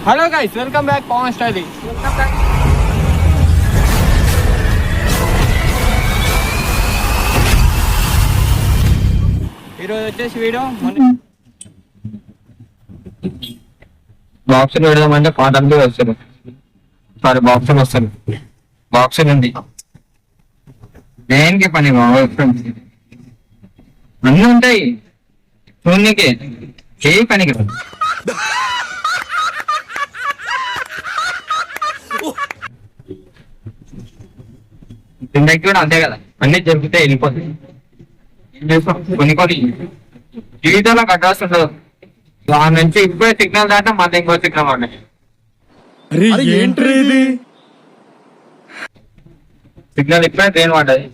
Hello guys, welcome back Pawan style. ఈరోజు వచ్చేసి video బాక్సులు పెడదామంటే పాటలు వస్తారు. సారీ, బాక్సులు వస్తారు. బాక్సులు ఉంది దేనికి పని అన్నీ ఉంటాయి చూడనీకే, ఏ పనికి తిండకి కూడా అంతే కదా, అన్ని జరిగితే వెళ్ళిపోతాయి. ఏం చేస్తాం, కొన్ని కొన్ని జీవితంలో కట్టాల్సి ఉండదు. దాని నుంచి ఇప్పుడే సిగ్నల్ దాటా మళ్ళీ ఇంకో సిగ్నల్ ఉన్నాయి. సిగ్నల్ ఇప్పుడే ట్రైన్ పడ్డది,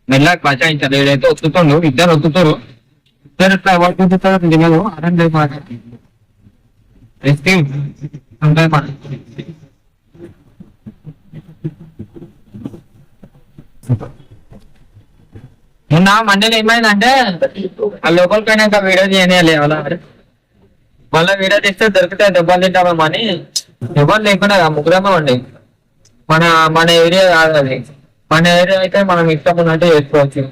మెల్లగా బచాయించాలి. ఏదైతే వస్తుందో ఇద్దరు వస్తుంటారు, ఇద్దరు ఇట్లా ఎవరు చూపిస్తారు దిగదు. అర్థం లేదు మాట మొన్న మండలి ఏమైందంటే ఆ లోపలికి పోయినాక వీడియో చేయనియాలి అలా. మళ్ళీ వీడియో తీస్తే దొరికితే దెబ్బలు తింటామని ఎవరు లేకుండా ముగ్గురమే ఉండి. మన ఏరియా కాదు అది, మన ఏరియా అయితే మనం ఇష్టం ఉన్నట్టు చేసుకోవచ్చు.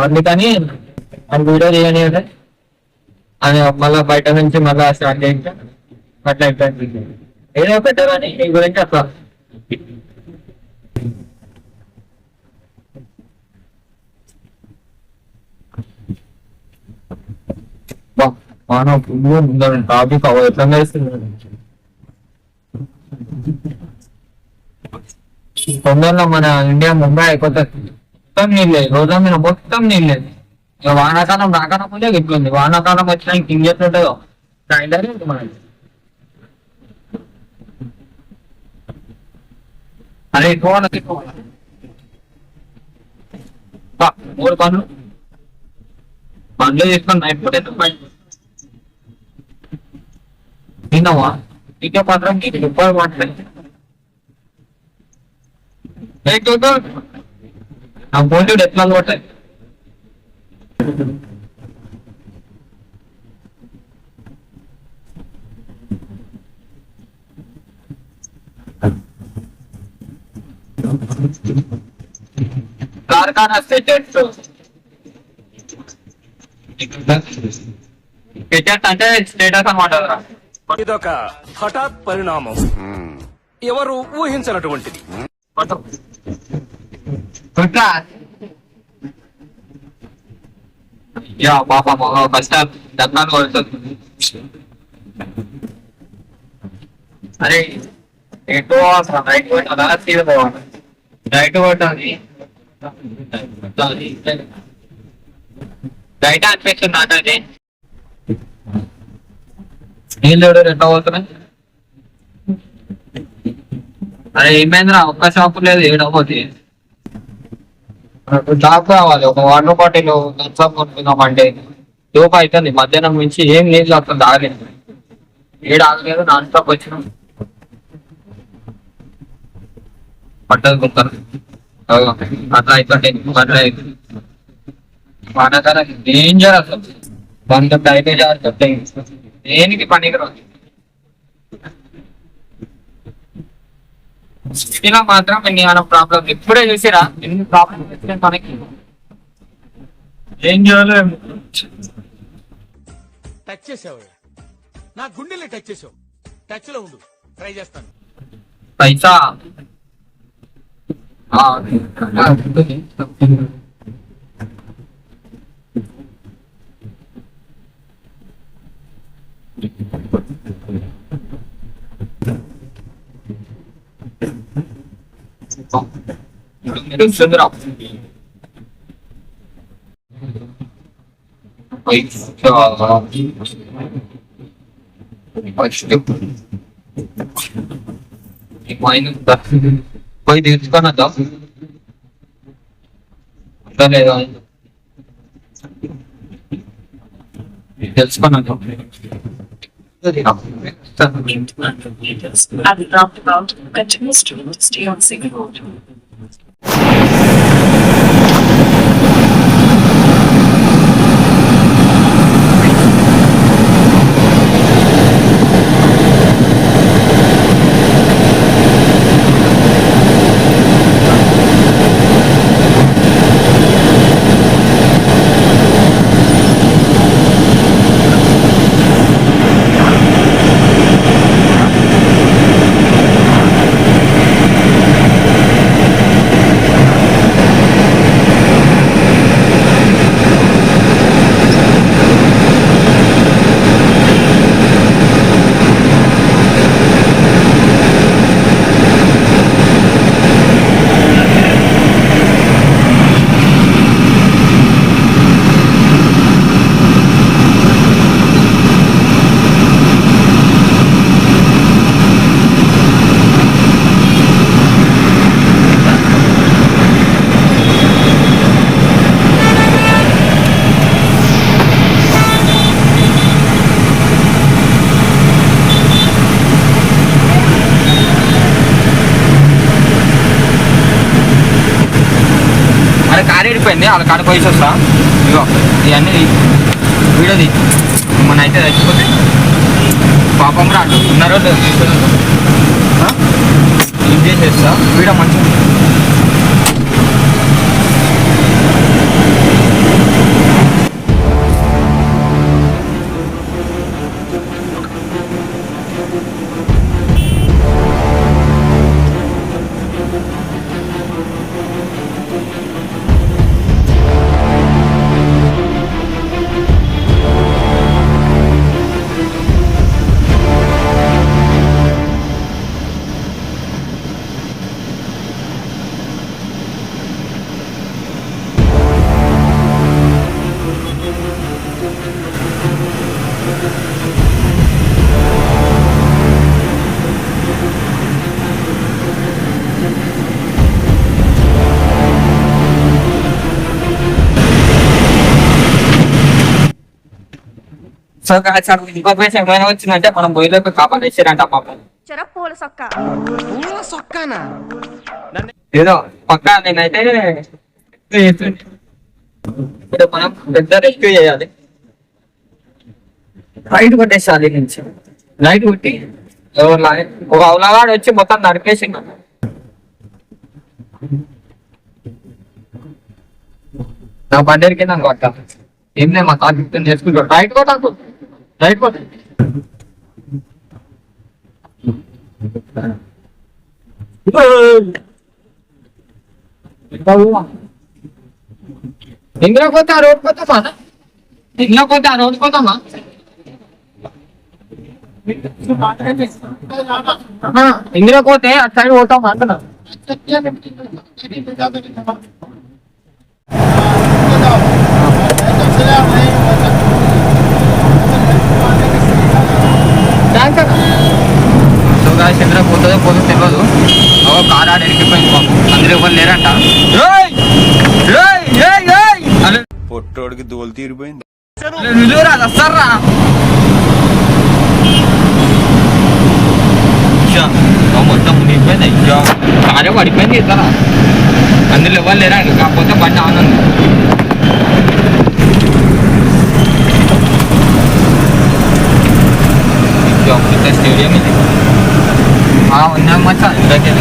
అందుకని అది వీడియో చేయని అని మళ్ళీ బయట నుంచి మళ్ళీ స్టార్ట్ చేయించా. అట్లా అయిపోయింది. ఏదో పెట్టారని నీ గురించి అట్లా టాపిక్ ఎట్లా తొందరలో మన ఇండియా ముంబై అయిపోతుంది. మొత్తం నీళ్ళే, రోజు మీద మొత్తం నీళ్ళే. ఇక వానాకాలం రాకడం ముందే ఇట్లుంది. వానాకాలం వచ్చినా ఇంక ఎట్లుంటుందో ట్రైలర్ మనకి. అరే ఎక్కువ మూడు పండ్లు తీసుకొని నైట్ పూట తిన్నావా? ఇంకే మాత్రం రూపాయలు మాట్లాడి ఆ పోటీ ఎట్లా కొట్టాయి. కార్ఖానా సెటెట్ అంటే స్టేటస్ అన్నమాట. ఇదొక హఠాత్ పరిణామం, ఎవరు ఊహించినటువంటిది. పాప ఫస్ట్ దర్శనాలు కొడుతుంది. అరే ఎటు రైట్ కొట్టాలా, సీదా పోవాలి. రైట్ కొట్టాలి, రైట్ అనిపిస్తుంది నాకు. అది నీళ్ళు ఎట్లా పోతున్నాయి. అరే ఏమైందిరా, ఒక్క షాపు లేదు ఏడవపోతే. షాప్ కావాలి, ఒక వాటర్ బాటిల్ కన్సమ్ కొనుక్కుందామంటే లోపు అవుతుంది. మధ్యాహ్నం నుంచి ఏం నీళ్ళు అసలు ఆగలేదు, ఏడు ఆగలేదు. నాన్ స్టాప్ వచ్చినాం. పట్టదు కుక్కర్ అట్లా అవుతుంటే వానాకాలం డేంజర్ అసలు. దాంతో డైట్ దేనికి పనికిరాదు. సిటీలో మాత్రం ఎన్ని ప్రాబ్లం ఇప్పుడే చూసిరా, ఎన్ని ప్రాబ్లమ్ వచ్చినాయి మనకి. ఏం చేయాలి, టచ్ చేసావు, నా గుండెల్ని టచ్ చేసావు. టచ్ లో ఉండు, ట్రై చేస్తాను. పైసా సుందరం పోయి తీసుకున్నదా లేదా తెలుసుకున్నదా. At the roundabout, continue stream to stay on Single Road. ఉంది, వాళ్ళ కాడ పోయి వస్తా. ఇగో ఇవన్నీ వీడియోది మన అయితే చచ్చిపోతే పాపం రా ఉన్నారో ఏం చేసేస్తా వీడియో మంచిగా. సో ఇన్ఫర్మేషన్ ఏమైనా వచ్చిందంటే మనం బొయ్యిలోకి కాపాడేసారంట పాపం. పూల సొక్క పూల సొక్కానా? ఏదో పక్కా నేనైతే ఇప్పుడు మనం పెద్ద రెస్క్యూ చేయాలి. రైట్ కొట్టేసాలి నుంచి రైట్ కొట్టి ఒక అవలవాడు వచ్చి మొత్తం నరికేసింది. నా బండేరికి నాకు కొట్ట ఏం లేదు మా తాత చేసుకుంటాడు. రైట్ కొట్టాకు రైట్ కొట్ట ఇందులో పోతే ఆ రోడ్ పోతామా? ఇంట్లో పోతే ఆ రోడ్ పోతామా? ఇందులో పోతే అటు సైడ్ పోతామా అంటున్నా. చంద్ర పోతుందో పోతుందో తెలియదు. కార్ ఆడ ఎరికిపోయింది పాపం, అందరూ ఎవరు లేరంట. పొట్టోడికి దోలు తీరిపోయింది. వస్తారా మొత్తం మునిగిపోయింది. అయ్యో కారే పడిపోయింది ఇస్తారా, అందులో ఎవరు లేరా. కాకపోతే బండి ఆనందం స్టేడియం ఇది ఉన్నాం మచ్చా ఇందాకే.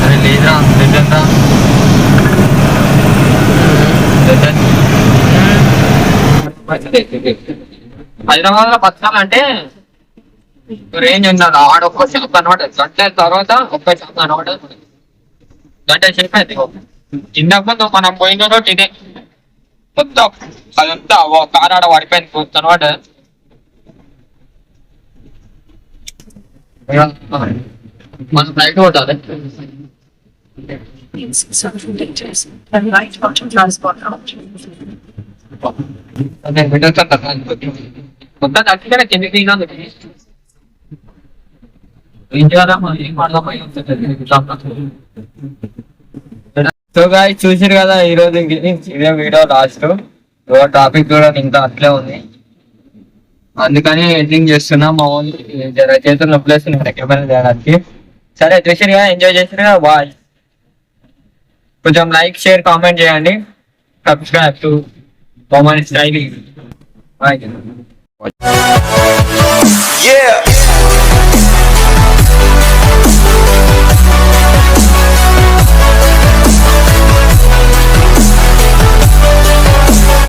అరే లేదురా రిటర్న్ రా హైదరాబాద్ లో బతకాలంటే రేంజ్ ఉండాలి. ఆడ ఒక్క షాప్ అనమాట, గంట తర్వాత ఒక్క షాప్ అనమాట. గంట షేప్ అయితే ఇందాక ముందు మనం పోయిన రోజు ఇదే మొత్తం అదంతా కార్ ఆడ పడిపోయింది అనమాట. మనం ఫ్లైట్ కొట్టాలి. And right bottom transport out. మొత్తం తగ్గిపోయినా కిందికి దిగినాను. సో గాయ్స్ చూసారు కదా ఈ రోజు ఇదే వీడియో లాస్ట్. టాపిక్ కూడా ఇంకా అట్లే ఉంది, అందుకని ఎండింగ్ చేస్తున్నా. మా ఓన్ జర చేతులు నొప్పులేస్తున్నాయి కెమెరా చేయడానికి. సరే చూసారు కదా, ఎంజాయ్ చేసారు కదా, బాయ్. కొంచెం లైక్ షేర్ కామెంట్ చేయండి, subscribe to common styling. Bye.